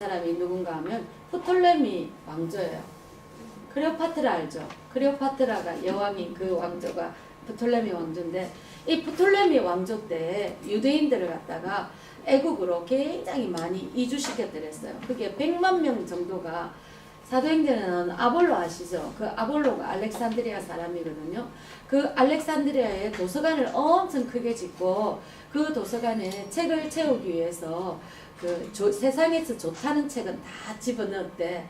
사람이 누군가 하면 프톨레미 왕조예요. 클레오파트라 알죠? 클레오파트라가 여왕인 그 왕조가 프톨레미 왕조인데, 이 프톨레미 왕조 때 유대인들을 갖다가 애국으로 굉장히 많이 이주시켰더랬어요. 그게 100만 명 정도가, 사도행전에 나오는 아볼로 아시죠? 그 아볼로가 알렉산드리아 사람이거든요. 그 알렉산드리아에 도서관을 엄청 크게 짓고, 그 도서관에 책을 채우기 위해서 세상에서 좋다는 책은 다 집어넣었대.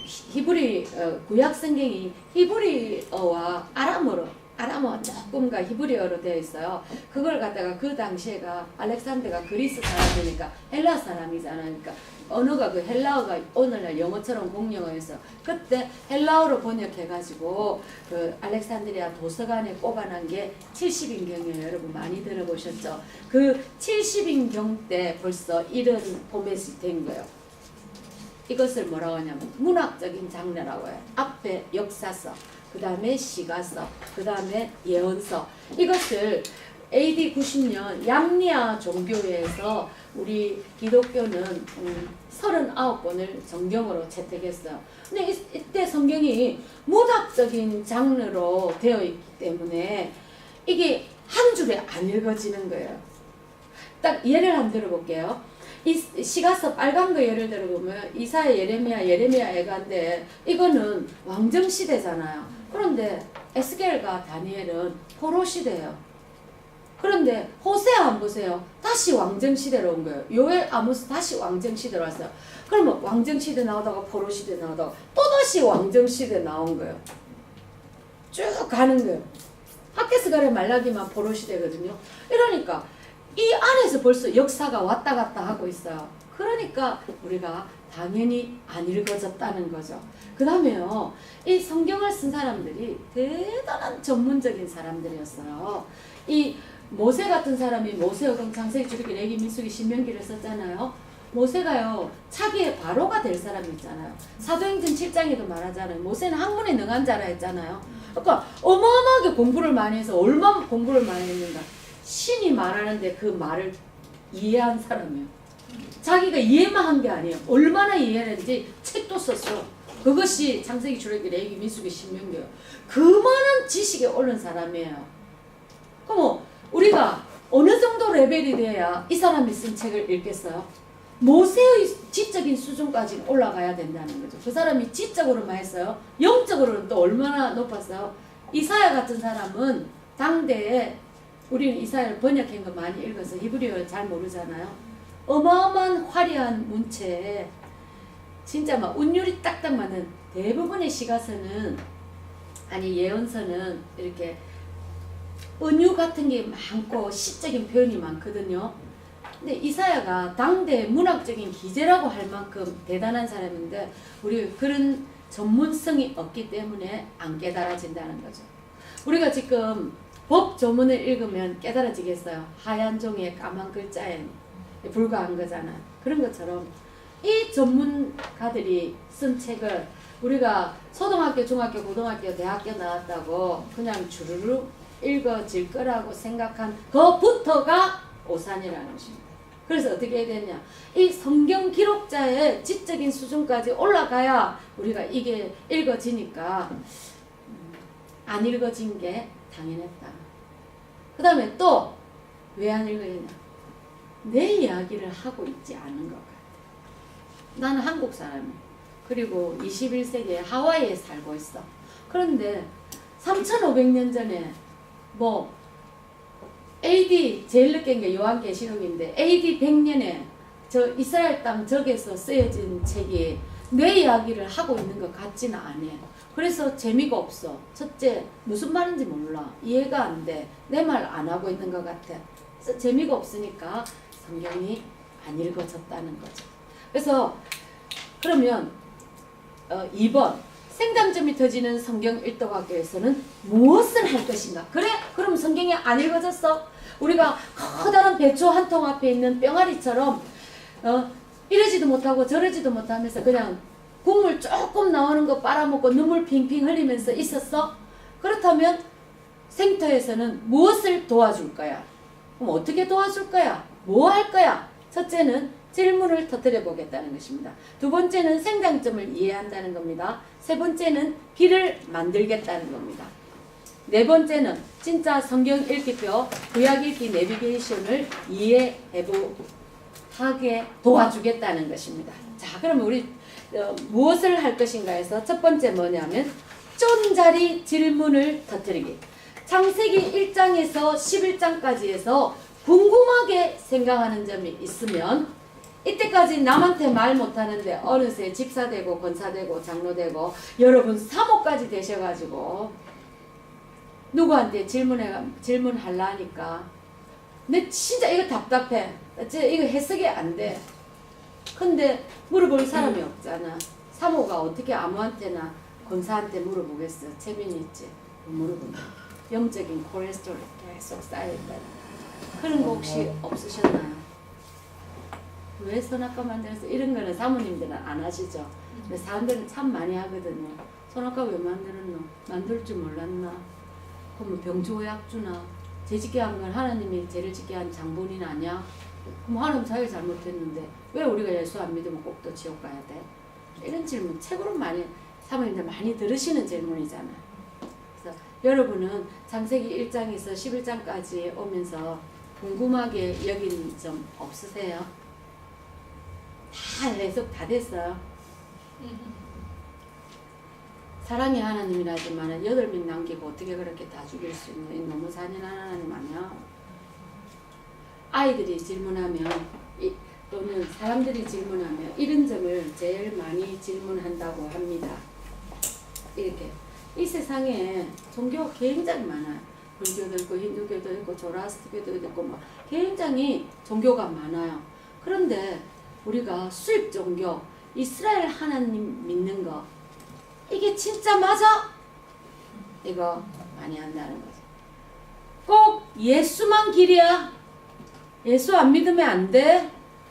히브리 구약 성경이 히브리어와 아람어 조금과 히브리어로 되어 있어요. 그걸 갖다가 그 당시에가 알렉산더가 그리스 사람이니까 헬라 사람이잖아요. 그러니까 언어가 그 헬라어가 오늘날 영어처럼 공용어여서 그때 헬라어로 번역해가지고 그 알렉산드리아 도서관에 꼽아놓은 게 70인경이에요. 여러분 많이 들어보셨죠? 그 70인경 때 벌써 이런 포맷이 된 거예요. 이것을 뭐라고 하냐면 문학적인 장르라고 해요. 앞에 역사서, 그 다음에 시가서, 그 다음에 예언서. 이것을 AD 90년 얌니아 종교회에서 우리 기독교는 39권을 성경으로 채택했어요. 근데 이때 성경이 문학적인 장르로 되어 있기 때문에 이게 한 줄에 안 읽어지는 거예요. 딱 예를 한번 들어볼게요. 이 시가서 빨간 거 예를 들어보면 이사야, 예레미야, 에가인데 이거는 왕정시대잖아요. 그런데 에스겔과 다니엘은 포로시대예요. 그런데 호세아 한번 보세요. 다시 왕정시대로 온 거예요. 요엘, 아모스 다시 왕정시대로 왔어요. 그러면 왕정시대 나오다가 포로시대 나오다가 또다시 왕정시대 나온 거예요. 쭉 가는 거예요. 학개스가랴 말라기만 포로시대거든요. 이러니까 이 안에서 벌써 역사가 왔다 갔다 하고 있어요. 그러니까 우리가 당연히 안 읽어졌다는 거죠. 그 다음에요, 이 성경을 쓴 사람들이 대단한 전문적인 사람들이었어요. 이 모세 같은 사람이 모세어경, 창세기, 출애굽기, 레위기, 민수기, 신명기를 썼잖아요. 모세가요, 차기의 바로가 될 사람이 있잖아요. 사도행전 7장에도 말하잖아요. 모세는 학문에 능한 자라 했잖아요. 그러니까 어마어마하게 공부를 많이 해서 얼마나 공부를 많이 했는가. 신이 말하는데 그 말을 이해한 사람이에요. 자기가 이해만 한 게 아니에요. 얼마나 이해했는지 책도 썼어. 그것이 창세기, 출애굽기, 레위기, 민수기, 신명기예요. 그 많은 지식에 오른 사람이에요. 그럼 우리가 어느 정도 레벨이 돼야 이 사람이 쓴 책을 읽겠어요? 모세의 지적인 수준까지 올라가야 된다는 거죠. 그 사람이 지적으로만 했어요. 영적으로는 또 얼마나 높았어요? 이사야 같은 사람은 당대에, 우리는 이사야를 번역한 거 많이 읽어서 히브리어를 잘 모르잖아요. 어마어마한 화려한 문체에 진짜 막 운율이 딱딱 맞는 대부분의 시가서는, 아니 예언서는 이렇게 은유 같은 게 많고 시적인 표현이 많거든요. 근데 이사야가 당대 문학적인 기재라고 할 만큼 대단한 사람인데 우리 그런 전문성이 없기 때문에 안 깨달아진다는 거죠. 우리가 지금 법 조문을 읽으면 깨달아지겠어요? 하얀 종이에 까만 글자에 불과한 거잖아요. 그런 것처럼 이 전문가들이 쓴 책을 우리가 초등학교, 중학교, 고등학교, 대학교 나왔다고 그냥 주르르 읽어질 거라고 생각한 그부터가 오산이라는 것입니다. 그래서 어떻게 해야 되냐? 이 성경 기록자의 지적인 수준까지 올라가야 우리가 이게 읽어지니까 안 읽어진 게 당연했다. 그 다음에 또 왜 안 읽어지냐? 내 이야기를 하고 있지 않은 것 같아. 나는 한국 사람이야. 그리고 21세기에 하와이에 살고 있어. 그런데 3500년 전에 뭐 AD 제일 늦게인 게 요한계시록인데 AD 100년에 저 이스라엘 땅 적에서 쓰여진 책이 내 이야기를 하고 있는 것 같지는 않아요. 그래서 재미가 없어. 첫째, 무슨 말인지 몰라. 이해가 안 돼. 내 말 안 하고 있는 것 같아. 그래서 재미가 없으니까 성경이 안 읽어졌다는 거죠. 그래서 그러면 2번 생담점이 터지는 성경 일독학교에서는 무엇을 할 것인가? 그래? 그럼 성경이 안 읽어졌어? 우리가 커다란 배추 한 통 앞에 있는 병아리처럼 이러지도 못하고 저러지도 못하면서 그냥 국물 조금 나오는 거 빨아먹고 눈물 핑핑 흘리면서 있었어? 그렇다면 생터에서는 무엇을 도와줄 거야? 그럼 어떻게 도와줄 거야? 뭐 할 거야? 첫째는 질문을 터뜨려 보겠다는 것입니다. 두 번째는 생장점을 이해한다는 겁니다. 세 번째는 길을 만들겠다는 겁니다. 네 번째는 진짜 성경 읽기표, 구약 읽기 내비게이션을 이해하게 도와주겠다는 것입니다. 자, 그러면 우리 무엇을 할 것인가 해서 첫 번째 뭐냐면 쫀자리 질문을 터뜨리기. 창세기 1장에서 11장까지 해서 궁금하게 생각하는 점이 있으면 이때까지 남한테 말 못하는데 어느새 집사되고 권사되고 장로되고 여러분 사모까지 되셔가지고 누구한테 질문하려 하니까 내 진짜 이거 답답해. 이거 해석이 안 돼. 근데 물어볼 사람이 없잖아. 사모가 어떻게 아무한테나 권사한테 물어보겠어. 재미는 있지. 물어보면 영적인 콜레스테롤 계속 쌓여있다. 그런 거 혹시 없으셨나요? 왜 선악과 만들어서 이런 거는 사모님들은 안 하시죠. 근데 사람들은 참 많이 하거든요. 선악과 왜 만들었노? 만들 줄 몰랐나? 그럼 병조약 주나? 죄짓게 한 건 하나님이 죄를 짓게 한 장본인 아니야? 그럼 하나님 자기가 잘못했는데 왜 우리가 예수 안 믿으면 꼭 또 지옥 가야 돼? 이런 질문 책으로 많이 사모님들 많이 들으시는 질문이잖아요. 그래서 여러분은 창세기 1장에서 11장까지 오면서 궁금하게 여긴 점 없으세요? 다 해석 다 됐어요. 사랑의 하나님이라지만 8명 남기고 어떻게 그렇게 다 죽일 수 있는 너무 잔인한 하나님 아니야? 아이들이 질문하면 또는 사람들이 질문하면 이런 점을 제일 많이 질문한다고 합니다. 이렇게 이 세상에 종교가 굉장히 많아요. 불교도 있고 힌두교도 있고 조라스트교도 있고 막 굉장히 종교가 많아요. 그런데 우리가 수입 종교 이스라엘 하나님 믿는 거 이게 진짜 맞아? 이거 많이 한다는 거죠. 꼭 예수만 길이야? 예수 안 믿으면 안 돼?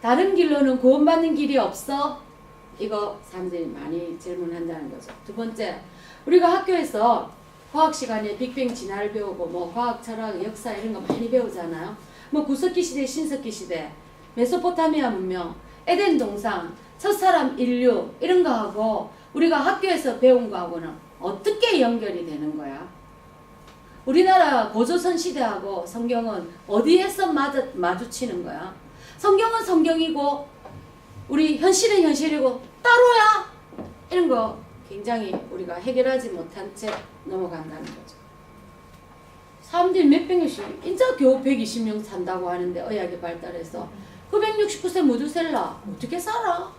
다른 길로는 구원받는 길이 없어? 이거 사람들이 많이 질문한다는 거죠. 두 번째, 우리가 학교에서 과학 시간에 빅뱅 진화를 배우고 뭐 과학, 철학, 역사 이런 거 많이 배우잖아요. 뭐 구석기 시대, 신석기 시대, 메소포타미아 문명, 에덴 동상, 첫사람 인류 이런 거하고 우리가 학교에서 배운 거하고는 어떻게 연결이 되는 거야? 우리나라 고조선 시대하고 성경은 어디에서 마주치는 거야? 성경은 성경이고 우리 현실은 현실이고 따로야? 이런 거 굉장히 우리가 해결하지 못한 채 넘어간다는 거죠. 사람들이 몇백 명씩 인자 겨우 120명 산다고 하는데 의학이 발달해서 969세 무두셀라 어떻게 살아?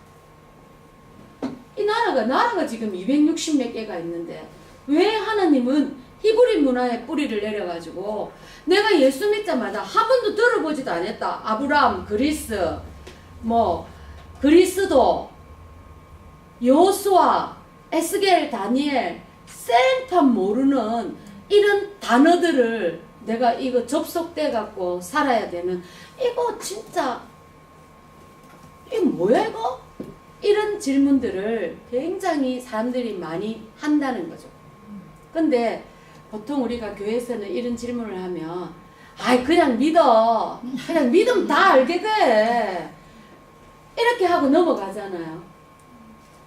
이 나라가 지금 260 몇 개가 있는데 왜 하나님은 히브리 문화의 뿌리를 내려가지고 내가 예수 믿자마자 한 번도 들어보지도 않았다. 아브라함, 그리스, 뭐 그리스도, 여호수아, 에스겔, 다니엘, 생판 모르는 이런 단어들을 내가 이거 접속돼 갖고 살아야 되는 이거 진짜 이거 뭐야 이거? 이런 질문들을 굉장히 사람들이 많이 한다는 거죠. 근데 보통 우리가 교회에서는 이런 질문을 하면 아이 그냥 믿어. 그냥 믿으면 다 알게 돼. 이렇게 하고 넘어가잖아요.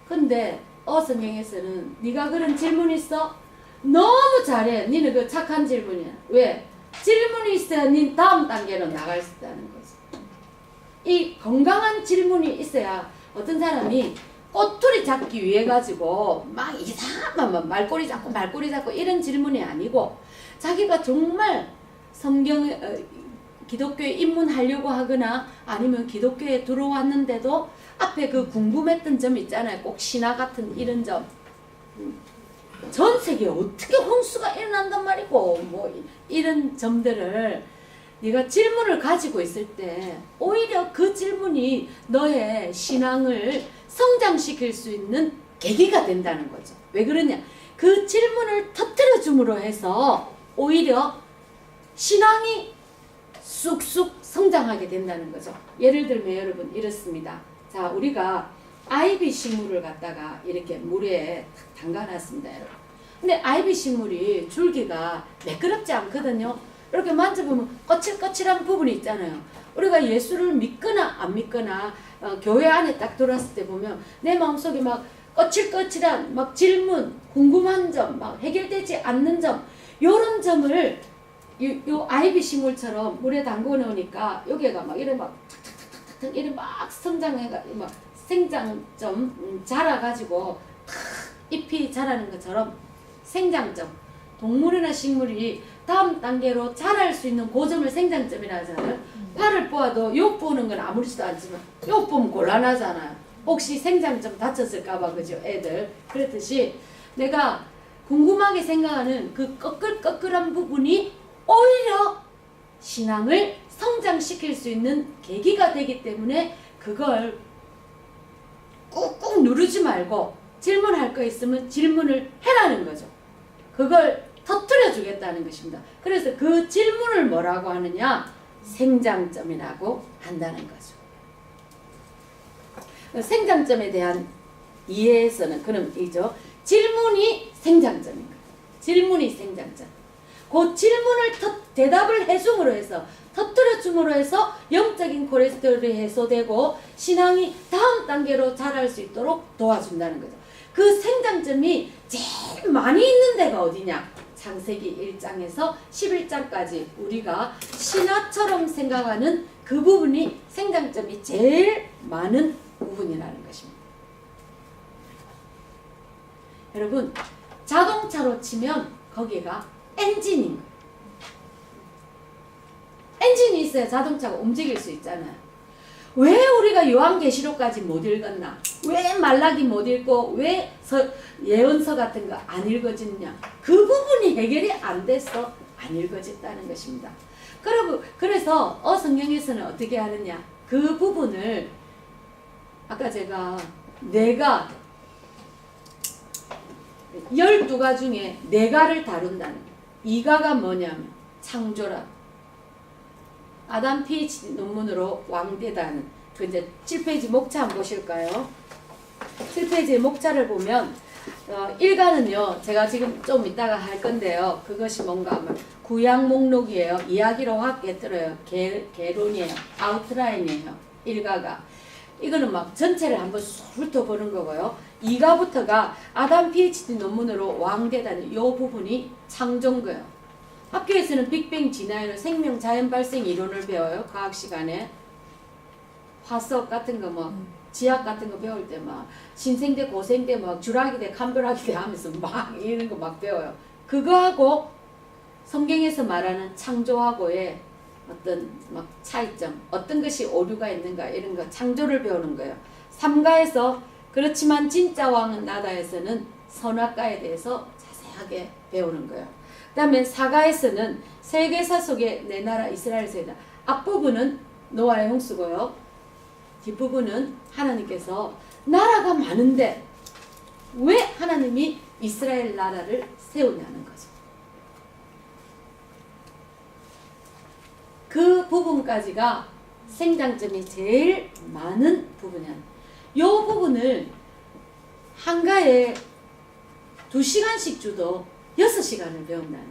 근데 성경에서는 네가 그런 질문 있어? 너무 잘해. 니는 그 착한 질문이야. 왜? 질문이 있어야 니 다음 단계로 나갈 수 있다는 거지. 이 건강한 질문이 있어야 어떤 사람이 꼬투리 잡기 위해 가지고 막 이상한 말꼬리 잡고 이런 질문이 아니고 자기가 정말 성경 기독교에 입문하려고 하거나 아니면 기독교에 들어왔는데도 앞에 그 궁금했던 점 있잖아요. 꼭 신화 같은 이런 점. 전 세계에 어떻게 홍수가 일어난단 말이고 뭐 이런 점들을 네가 질문을 가지고 있을 때 오히려 그 질문이 너의 신앙을 성장시킬 수 있는 계기가 된다는 거죠. 왜 그러냐? 그 질문을 터뜨려 줌으로 해서 오히려 신앙이 쑥쑥 성장하게 된다는 거죠. 예를 들면 여러분 이렇습니다. 자, 우리가 아이비 식물을 갖다가 이렇게 물에 담가놨습니다, 여러분. 근데 아이비 식물이 줄기가 매끄럽지 않거든요. 이렇게 만져보면 거칠거칠한 부분이 있잖아요. 우리가 예수를 믿거나 안 믿거나 교회 안에 딱 들어왔을 때 보면 내 마음속에 막 거칠거칠한 막 질문, 궁금한 점, 막 해결되지 않는 점, 요런 점을 요 아이비 식물처럼 물에 담궈 놓으니까 여기가 막 이래 막 탁탁탁탁 이래 막 성장해가 막 생장점 자라가지고 탁 잎이 자라는 것처럼 생장점, 동물이나 식물이 다음 단계로 자랄 수 있는 고점을 생장점이라 하잖아요. 팔을 뽑아도 요 보는 건 아무렇지도 않지만 요 보면 곤란하잖아요. 혹시 생장점 다쳤을까봐 그죠 애들. 그렇듯이 내가 궁금하게 생각하는 그 꺼끌꺼끌한 부분이 오히려 신앙을 성장시킬 수 있는 계기가 되기 때문에 그걸 꾹꾹 누르지 말고 질문할 거 있으면 질문을 해라는 거죠. 그걸 터뜨려 주겠다는 것입니다. 그래서 그 질문을 뭐라고 하느냐? 생장점이라고 한다는 거죠. 생장점에 대한 이해에서는 그럼 이죠. 질문이 생장점인 거예요. 질문이 생장점. 그 질문을 대답을 해줌으로 해서 터뜨려 줌으로 해서 영적인 콜레스테롤이 해소되고 신앙이 다음 단계로 자랄 수 있도록 도와준다는 거죠. 그 생장점이 제일 많이 있는 데가 어디냐? 창세기 1장에서 11장까지 우리가 신화처럼 생각하는 그 부분이 생장점이 제일 많은 부분이라는 것입니다. 여러분, 자동차로 치면 거기가 엔진인 거예요. 엔진이 있어야 자동차가 움직일 수 있잖아요. 왜 우리가 요한계시록까지 못 읽었나? 왜 말라기 못 읽고 왜 예언서 같은 거 안 읽어지느냐? 그 부분이 해결이 안 돼서 안 읽어졌다는 것입니다. 그래서 성경에서는 어떻게 하느냐? 그 부분을 아까 제가 내가 12가 중에 4가를 다룬다는 거예요. 2가가 뭐냐면 창조라. 아담 PhD 논문으로 왕대다는 그 이제 7페이지 목차 한번 보실까요? 7페이지의 목차를 보면 1가는요 제가 지금 좀 이따가 할 건데요. 그것이 뭔가 하면 구약 목록이에요. 이야기로 확 깨뜨려요. 개론이에요. 아웃라인이에요. 1가가. 이거는 막 전체를 한번 훑어보는 거고요. 2가부터가 아담 PhD 논문으로 왕대다는 이 부분이 창조인 거예요. 학교에서는 빅뱅 진화론 생명 자연 발생 이론을 배워요. 과학 시간에. 화석 같은 거 뭐 지학 같은 거 배울 때 막 신생대 고생대 막 주라기대 캄벼라기대 하면서 막 이런 거 막 배워요. 그거하고 성경에서 말하는 창조하고의 어떤 막 차이점, 어떤 것이 오류가 있는가 이런 거 창조를 배우는 거예요. 3가에서 그렇지만 진짜 왕은 나다에서는 선악과에 대해서 자세하게 배우는 거예요. 그 다음에 4가에서는 세계사 속에 내 나라 이스라엘에서이다. 앞부분은 노아의 홍수고요. 뒷부분은 하나님께서 나라가 많은데 왜 하나님이 이스라엘 나라를 세우냐는 거죠. 그 부분까지가 생장점이 제일 많은 부분이야. 이 부분을 한가에 2시간씩 주도 6시간을 배운다는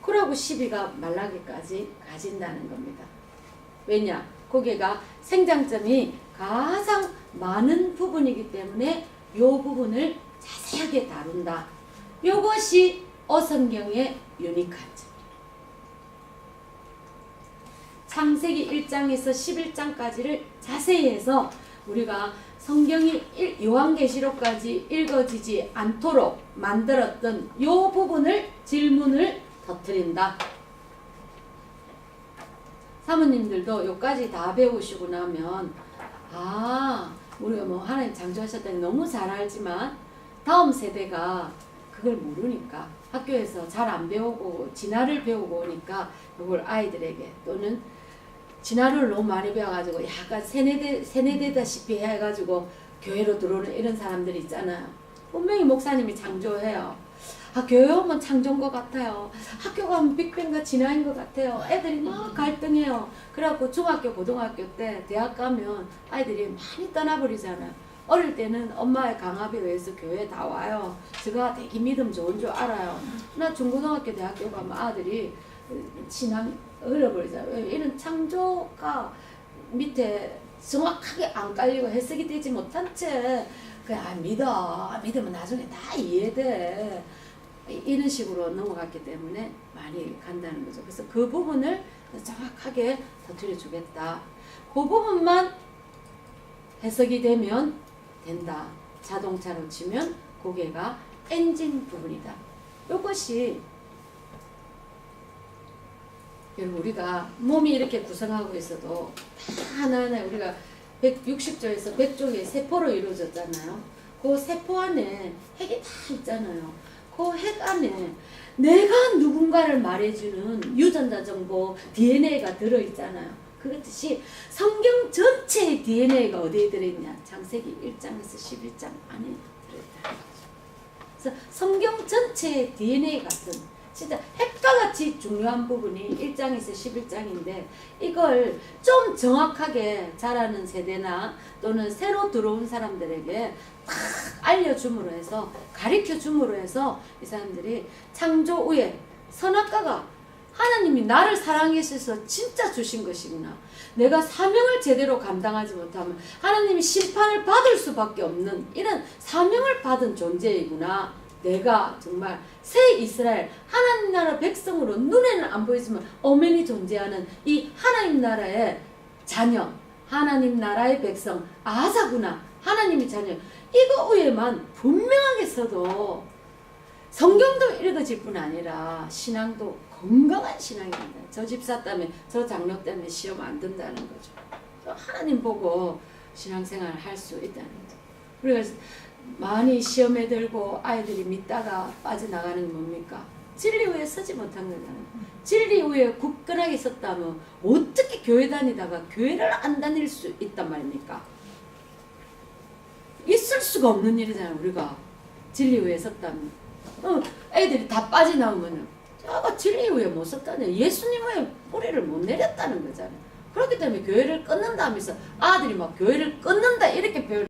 그러고 12가 말라기까지 가진다는 겁니다. 왜냐? 거기가 생장점이 가장 많은 부분이기 때문에 이 부분을 자세하게 다룬다. 이것이 어성경의 유니크한 점. 창세기 1장에서 11장까지를 자세히 해서 우리가 성경이 요한계시록까지 읽어지지 않도록 만들었던 이 부분을 질문을 터뜨린다. 사모님들도 여기까지 다 배우시고 나면 우리가 뭐 하나님 창조하셨다니 너무 잘 알지만 다음 세대가 그걸 모르니까 학교에서 잘 안 배우고 진화를 배우고 오니까 이걸 아이들에게 또는 진화를 너무 많이 배워가지고 약간 세뇌되다시피 해가지고 교회로 들어오는 이런 사람들이 있잖아요. 분명히 목사님이 창조해요. 교회 오면 창조인 것 같아요. 학교 가면 빅뱅과 진화인 것 같아요. 애들이 막 갈등해요. 그래갖고 중학교, 고등학교 때 대학 가면 아이들이 많이 떠나버리잖아요. 어릴 때는 엄마의 강압에 의해서 교회에 다 와요. 제가 되게 믿음 좋은 줄 알아요. 나 중고등학교, 대학교 가면 아들이 신앙 흘러버리잖아요. 이런 창조가 밑에 정확하게 안 깔리고 해석이 되지 못한 채 그냥 믿으면 나중에 다 이해돼. 이런 식으로 넘어갔기 때문에 많이 간다는 거죠. 그래서 그 부분을 정확하게 터뜨려 주겠다. 그 부분만 해석이 되면 된다. 자동차로 치면 고개가 엔진 부분이다. 이것이 여러분 우리가 몸이 이렇게 구성하고 있어도 다 하나하나 우리가 160조에서 100조의 세포로 이루어졌잖아요. 그 세포 안에 핵이 다 있잖아요. 그 핵 안에 내가 누군가를 말해주는 유전자 정보 DNA가 들어있잖아요. 그렇듯이 성경 전체의 DNA가 어디에 들어있냐? 창세기 1장에서 11장 안에 들어있다. 그래서 성경 전체의 DNA 같은 진짜 핵과 같이 중요한 부분이 1장에서 11장인데 이걸 좀 정확하게 잘하는 세대나 또는 새로 들어온 사람들에게 딱 알려줌으로 해서 가르쳐줌으로 해서 이 사람들이 창조 후에 선악과가 하나님이 나를 사랑하셔서 진짜 주신 것이구나. 내가 사명을 제대로 감당하지 못하면 하나님이 심판을 받을 수밖에 없는 이런 사명을 받은 존재이구나. 내가 정말 새 이스라엘 하나님 나라 백성으로 눈에는 안 보이지만 엄연히 존재하는 이 하나님 나라의 자녀, 하나님 나라의 백성 아사구나. 하나님의 자녀. 이거 위에만 분명하게 써도 성경도 읽어질 뿐 아니라 신앙도 건강한 신앙입니다. 저 집사 때문에 저 장로 때문에 시험 안 든다는 거죠. 하나님 보고 신앙생활을 할 수 있다는 거죠. 그래서 많이 시험에 들고 아이들이 믿다가 빠져나가는 게 뭡니까? 진리 위에 서지 못한 거잖아요. 진리 위에 굳건하게 섰다면 어떻게 교회 다니다가 교회를 안 다닐 수 있단 말입니까? 있을 수가 없는 일이잖아요. 우리가 진리 위에 섰다면 애들이 다 빠져나오면은 저거 진리 위에 못 섰다네. 예수님 위에 뿌리를 못 내렸다는 거잖아요. 그렇기 때문에 교회를 끊는다 하면서 아들이 막 교회를 끊는다 이렇게 표현